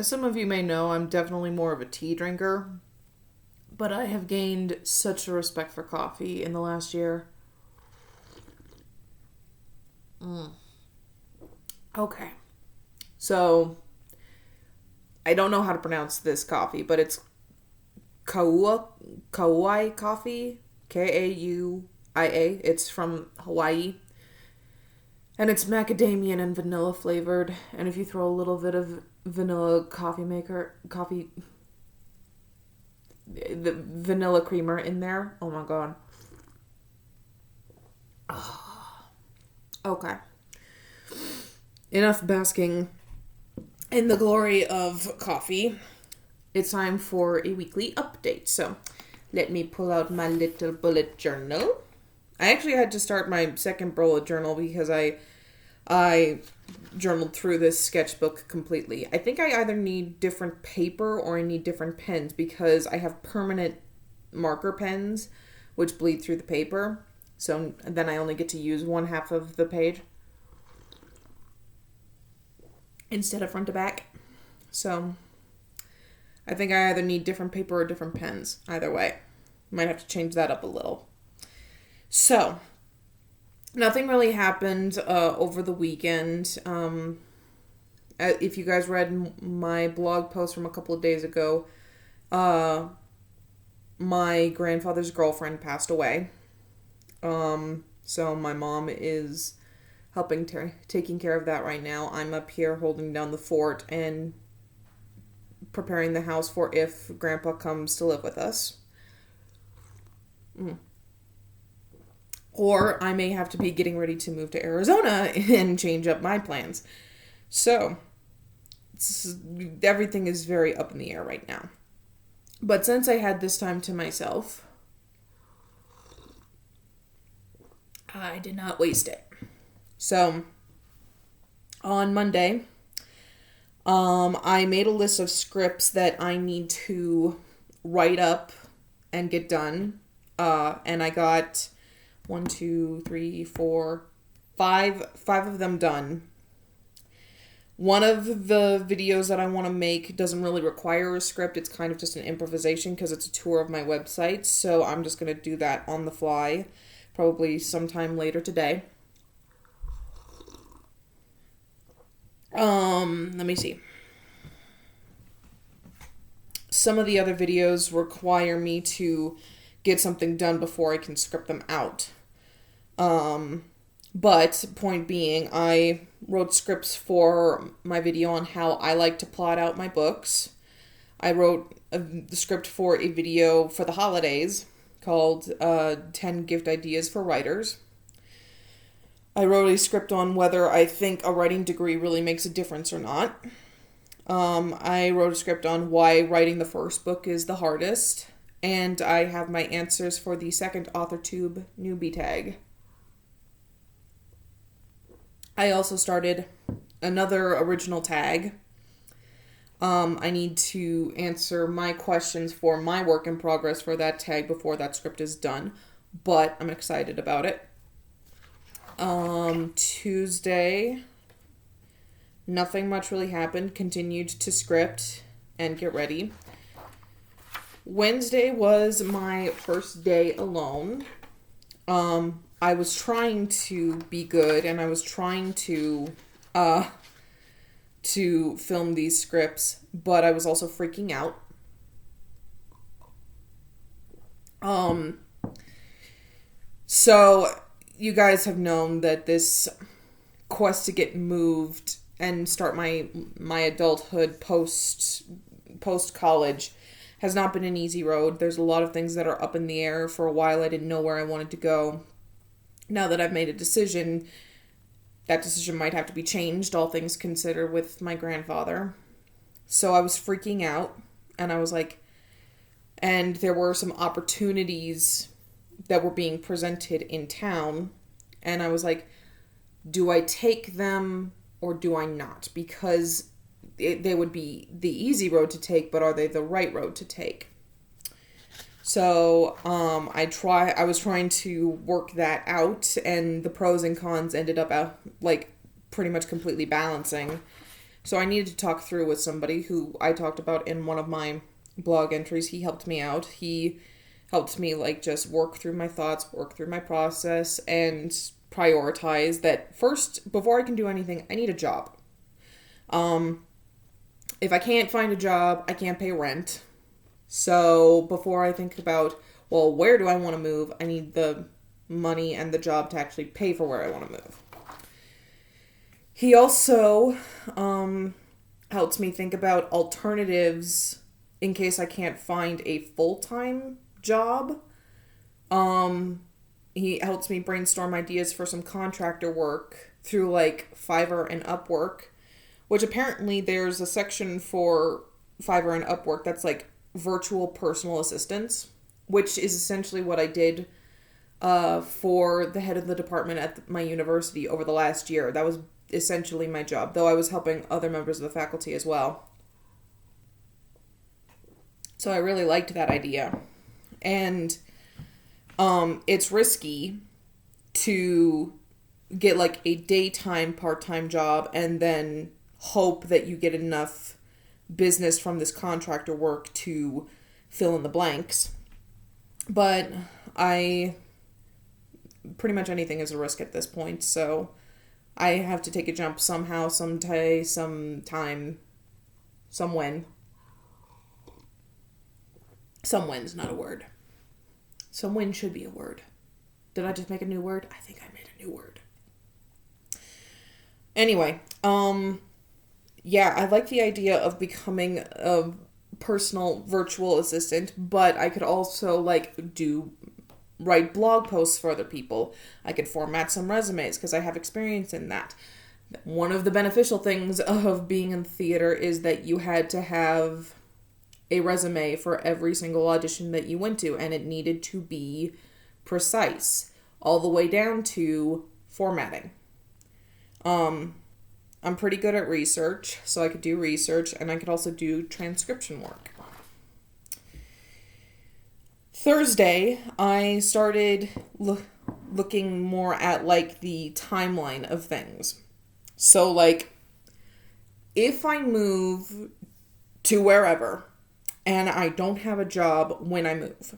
As some of you may know, I'm definitely more of a tea drinker, but I have gained such a respect for coffee in the last year. Okay. So, I don't know how to pronounce this coffee, but it's Kauai coffee, Kauia. It's from Hawaii. And it's macadamia and vanilla flavored. And if you throw a little bit of vanilla the vanilla creamer in there, oh my god. Okay. Enough basking in the glory of coffee. It's time for a weekly update. So let me pull out my little bullet journal. I actually had to start my second bullet journal because I journaled through this sketchbook completely. I think I either need different paper or I need different pens because I have permanent marker pens which bleed through the paper. So then I only get to use one half of the page instead of front to back. So I think I either need different paper or different pens. Either way. Might have to change that up a little. So, nothing really happened over the weekend. If you guys read my blog post from a couple of days ago, my grandfather's girlfriend passed away. So my mom is helping taking care of that right now. I'm up here holding down the fort and preparing the house for if Grandpa comes to live with us. Or I may have to be getting ready to move to Arizona and change up my plans. So, everything is very up in the air right now. But since I had this time to myself, I did not waste it. So, on Monday, I made a list of scripts that I need to write up and get done. And I got 5 of them done. One of the videos that I want to make doesn't really require a script. It's kind of just an improvisation because it's a tour of my website. So I'm just going to do that on the fly, probably sometime later today. Let me see. Some of the other videos require me to get something done before I can script them out. But point being, I wrote scripts for my video on how I like to plot out my books. I wrote the script for a video for the holidays called 10 Gift Ideas for Writers. I wrote a script on whether I think a writing degree really makes a difference or not. I wrote a script on why writing the first book is the hardest. And I have my answers for the second AuthorTube newbie tag. I also started another original tag. I need to answer my questions for my work in progress for that tag before that script is done. But I'm excited about it. Tuesday, nothing much really happened. Continued to script and get ready. Wednesday was my first day alone. I was trying to be good and I was trying to film these scripts, but I was also freaking out. So you guys have known that this quest to get moved and start my adulthood post college has not been an easy road. There's a lot of things that are up in the air. For a while, I didn't know where I wanted to go. Now that I've made a decision, that decision might have to be changed, all things considered, with my grandfather. So I was freaking out, and I was like, and there were some opportunities that were being presented in town, and I was like, do I take them or do I not? Because they would be the easy road to take, but are they the right road to take? So I was trying to work that out, and the pros and cons ended up pretty much completely balancing. So I needed to talk through with somebody who I talked about in one of my blog entries. He helped me out. He helped me like just work through my thoughts, work through my process, and prioritize that first, before I can do anything, I need a job. If I can't find a job, I can't pay rent. So before I think about, well, where do I want to move? I need the money and the job to actually pay for where I want to move. He also helps me think about alternatives in case I can't find a full-time job. He helps me brainstorm ideas for some contractor work through like Fiverr and Upwork, which apparently there's a section for Fiverr and Upwork that's like virtual personal assistants, which is essentially what I did for the head of the department at my university over the last year. That was essentially my job, though I was helping other members of the faculty as well. So I really liked that idea. And it's risky to get like a daytime part-time job and then hope that you get enough business from this contractor work to fill in the blanks. But pretty much anything is a risk at this point, so I have to take a jump somehow, someday, sometime, somewhen. Somewhen's not a word. Somewhen should be a word. Did I just make a new word? I think I made a new word. Anyway, yeah, I like the idea of becoming a personal virtual assistant, but I could also like write blog posts for other people. I could format some resumes because I have experience in that. One of the beneficial things of being in theater is that you had to have a resume for every single audition that you went to, and it needed to be precise, all the way down to formatting. I'm pretty good at research, so I could do research, and I could also do transcription work. Thursday, I started looking more at, like, the timeline of things. So, like, if I move to wherever, and I don't have a job when I move,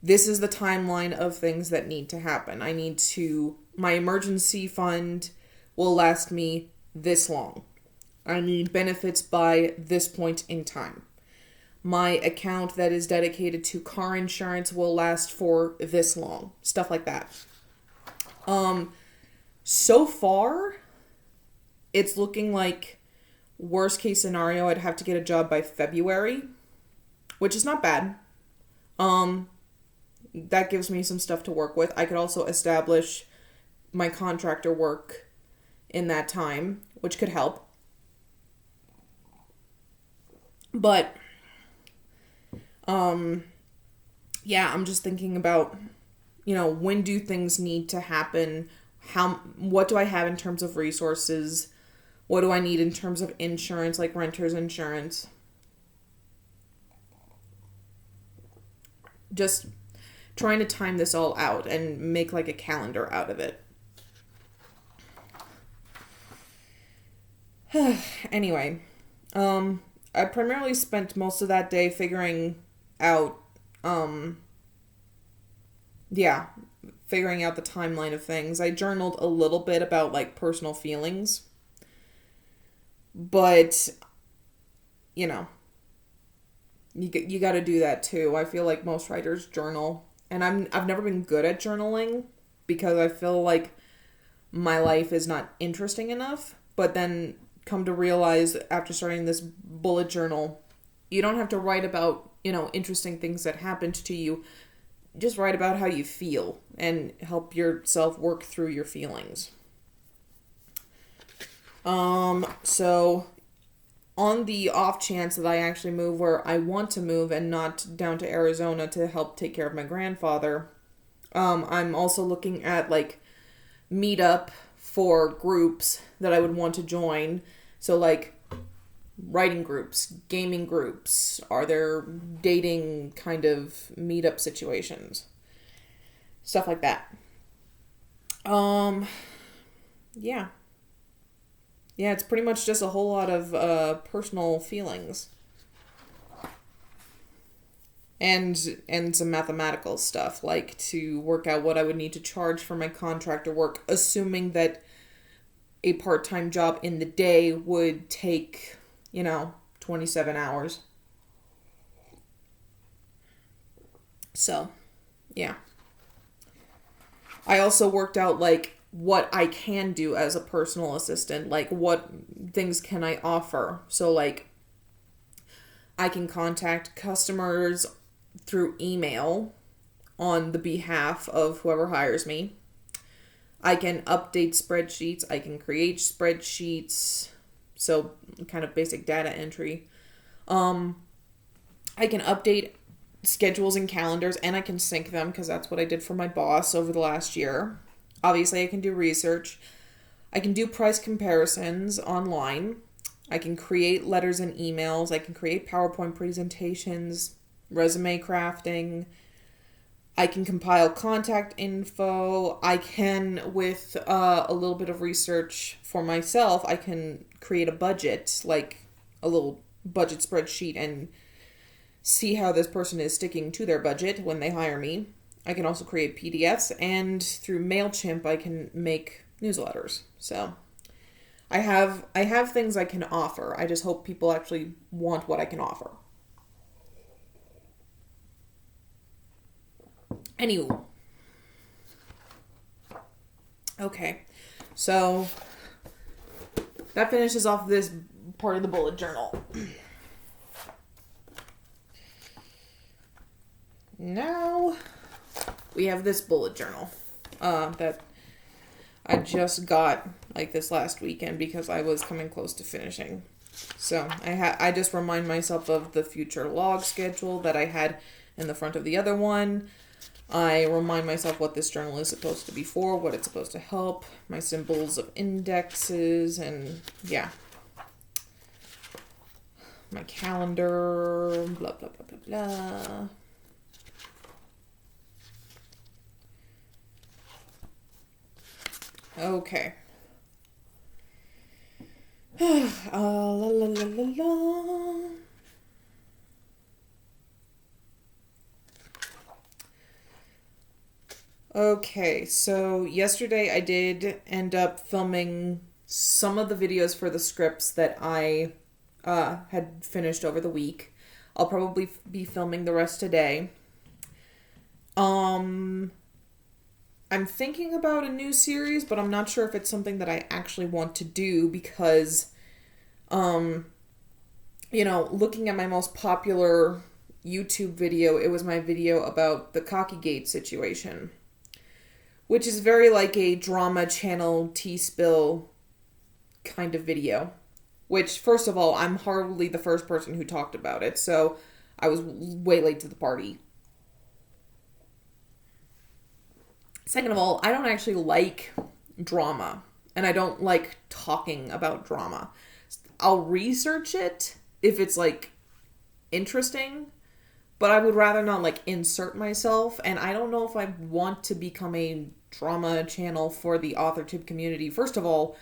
this is the timeline of things that need to happen. My emergency fund will last me this long. I need benefits by this point in time. My account that is dedicated to car insurance will last for this long. Stuff like that. So far, it's looking like worst case scenario, I'd have to get a job by February, which is not bad. That gives me some stuff to work with. I could also establish my contractor work in that time, which could help. But, yeah, I'm just thinking about, when do things need to happen? What do I have in terms of resources? What do I need in terms of insurance, like renter's insurance? Just trying to time this all out and make like a calendar out of it. Anyway, I primarily spent most of that day figuring out the timeline of things. I journaled a little bit about like personal feelings, but you got to do that too. I feel like most writers journal, and I've never been good at journaling because I feel like my life is not interesting enough. But then come to realize after starting this bullet journal, you don't have to write about, interesting things that happened to you. Just write about how you feel and help yourself work through your feelings. So on the off chance that I actually move where I want to move and not down to Arizona to help take care of my grandfather, I'm also looking at like meetup for groups that I would want to join. So like writing groups, gaming groups, are there dating kind of meetup situations? Stuff like that. Yeah. Yeah, it's pretty much just a whole lot of personal feelings. And some mathematical stuff, like to work out what I would need to charge for my contractor work, assuming that a part-time job in the day would take, 27 hours. So, yeah. I also worked out, like, what I can do as a personal assistant. Like, what things can I offer? So, like, I can contact customers through email on the behalf of whoever hires me. I can update spreadsheets. I can create spreadsheets. So, kind of basic data entry. I can update schedules and calendars, and I can sync them because that's what I did for my boss over the last year. Obviously, I can do research. I can do price comparisons online. I can create letters and emails. I can create PowerPoint presentations, resume crafting. I can compile contact info. I can, with a little bit of research for myself, I can create a budget, like a little budget spreadsheet, and see how this person is sticking to their budget when they hire me. I can also create PDFs, and through MailChimp I can make newsletters. So I have things I can offer. I just hope people actually want what I can offer. Anywho. Okay. So that finishes off this part of the bullet journal. Now we have this bullet journal that I just got like this last weekend because I was coming close to finishing. So I just remind myself of the future log schedule that I had in the front of the other one. I remind myself what this journal is supposed to be for, what it's supposed to help, my symbols of indexes, and yeah. My calendar, blah, blah, blah, blah, blah. Okay. La, la, la, la, la. Okay, so yesterday I did end up filming some of the videos for the scripts that I had finished over the week. I'll probably be filming the rest today. I'm thinking about a new series, but I'm not sure if it's something that I actually want to do because, looking at my most popular YouTube video, it was my video about the Cockygate situation, which is very like a drama channel tea-spill kind of video, which, first of all, I'm hardly the first person who talked about it, so I was way late to the party. Second of all, I don't actually like drama, and I don't like talking about drama. I'll research it if it's, like, interesting, but I would rather not, like, insert myself, and I don't know if I want to become a drama channel for the AuthorTube community. First of all,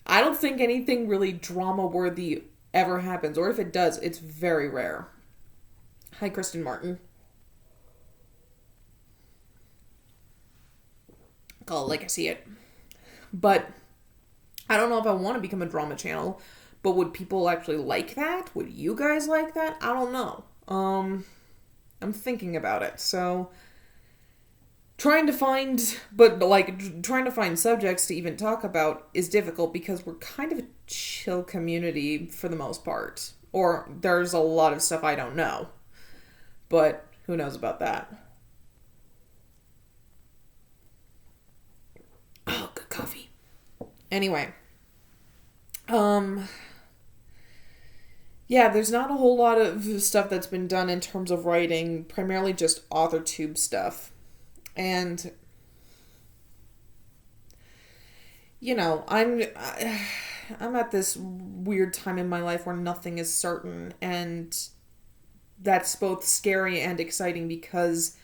I don't think anything really drama-worthy ever happens, or if it does, it's very rare. Hi, Kristen Martin. Call it like I see it. But I don't know if I want to become a drama channel, but would people actually like that? Would you guys like that? I don't know. I'm thinking about it. So trying to find subjects to even talk about is difficult because we're kind of a chill community for the most part. Or there's a lot of stuff I don't know. But who knows about that? Oh, good coffee. Anyway. Yeah, there's not a whole lot of stuff that's been done in terms of writing, primarily just AuthorTube stuff. And, I'm at this weird time in my life where nothing is certain, and that's both scary and exciting because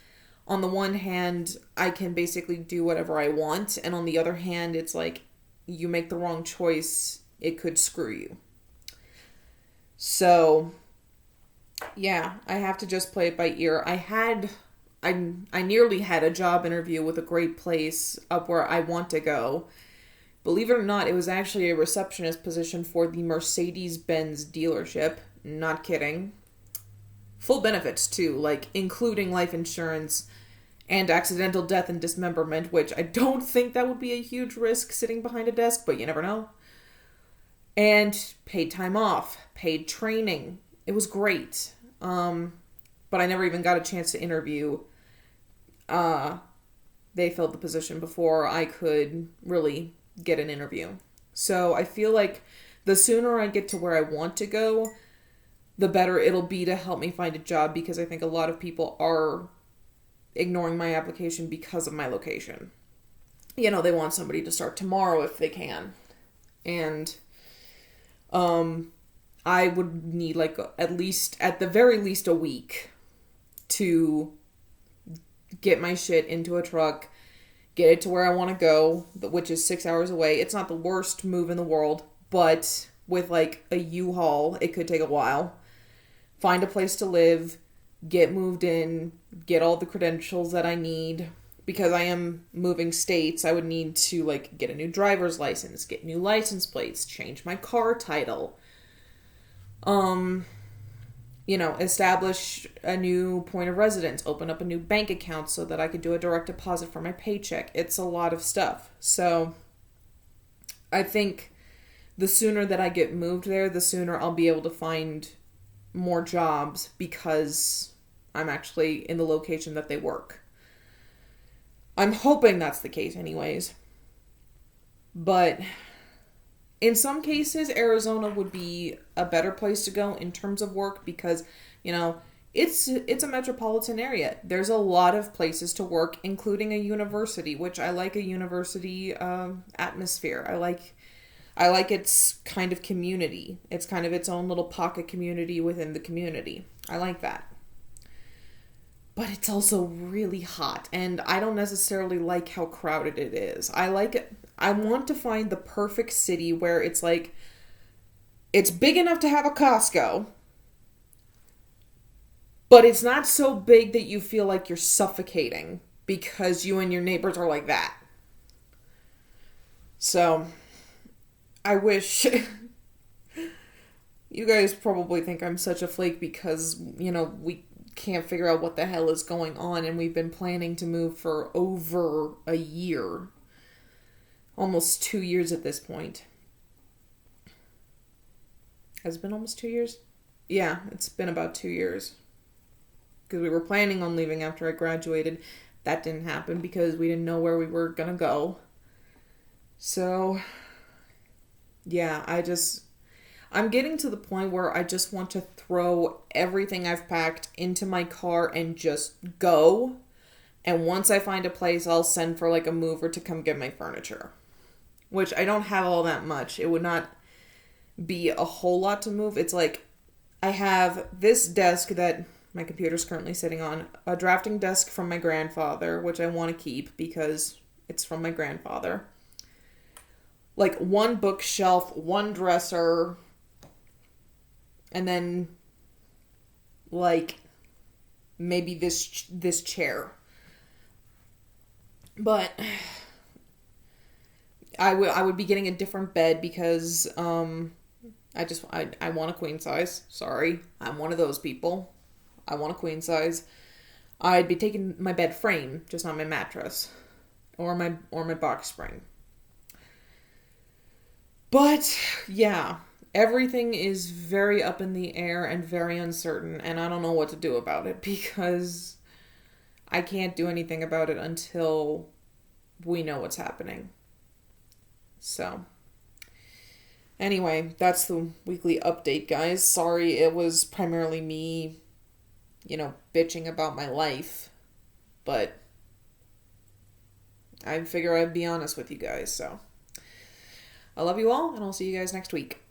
on the one hand, I can basically do whatever I want, and on the other hand, it's like, you make the wrong choice, it could screw you. So, yeah, I have to just play it by ear. I nearly had a job interview with a great place up where I want to go. Believe it or not, it was actually a receptionist position for the Mercedes-Benz dealership. Not kidding. Full benefits, too, like including life insurance and accidental death and dismemberment, which I don't think that would be a huge risk sitting behind a desk, but you never know. And paid time off, paid training. It was great. But I never even got a chance to interview. They filled the position before I could really get an interview. So I feel like the sooner I get to where I want to go, the better it'll be to help me find a job, because I think a lot of people are ignoring my application because of my location. You know, they want somebody to start tomorrow if they can. And I would need like at the very least a week to get my shit into a truck, get it to where I want to go, which is 6 hours away. It's not the worst move in the world, but with like a U-Haul, it could take a while. Find a place to live, get moved in, get all the credentials that I need. Because I am moving states, I would need to like get a new driver's license, get new license plates, change my car title. Establish a new point of residence, open up a new bank account so that I could do a direct deposit for my paycheck. It's a lot of stuff. So I think the sooner that I get moved there, the sooner I'll be able to find more jobs, because I'm actually in the location that they work. I'm hoping that's the case anyways. But in some cases, Arizona would be a better place to go in terms of work, because, it's a metropolitan area. There's a lot of places to work, including a university, which I like a university atmosphere. I like its kind of community. It's kind of its own little pocket community within the community. I like that. But it's also really hot, and I don't necessarily like how crowded it is. I want to find the perfect city where it's like, it's big enough to have a Costco, but it's not so big that you feel like you're suffocating because you and your neighbors are like that. So, I wish... You guys probably think I'm such a flake because, we can't figure out what the hell is going on, and we've been planning to move for over a year. Almost 2 years at this point. Has it been almost 2 years? Yeah, it's been about 2 years. Because we were planning on leaving after I graduated. That didn't happen because we didn't know where we were gonna go. So, yeah, I'm getting to the point where I just want to throw everything I've packed into my car and just go. And once I find a place, I'll send for like a mover to come get my furniture. Which I don't have all that much. It would not be a whole lot to move. It's like I have this desk that my computer's currently sitting on. A drafting desk from my grandfather, which I want to keep because it's from my grandfather. Like one bookshelf, one dresser... And then, like, maybe this chair. But I would be getting a different bed because I want a queen size. Sorry, I'm one of those people. I want a queen size. I'd be taking my bed frame, just not my mattress, or my box spring. But yeah. Everything is very up in the air and very uncertain, and I don't know what to do about it because I can't do anything about it until we know what's happening. So, anyway, that's the weekly update, guys. Sorry, it was primarily me, bitching about my life, but I figure I'd be honest with you guys, so. I love you all, and I'll see you guys next week.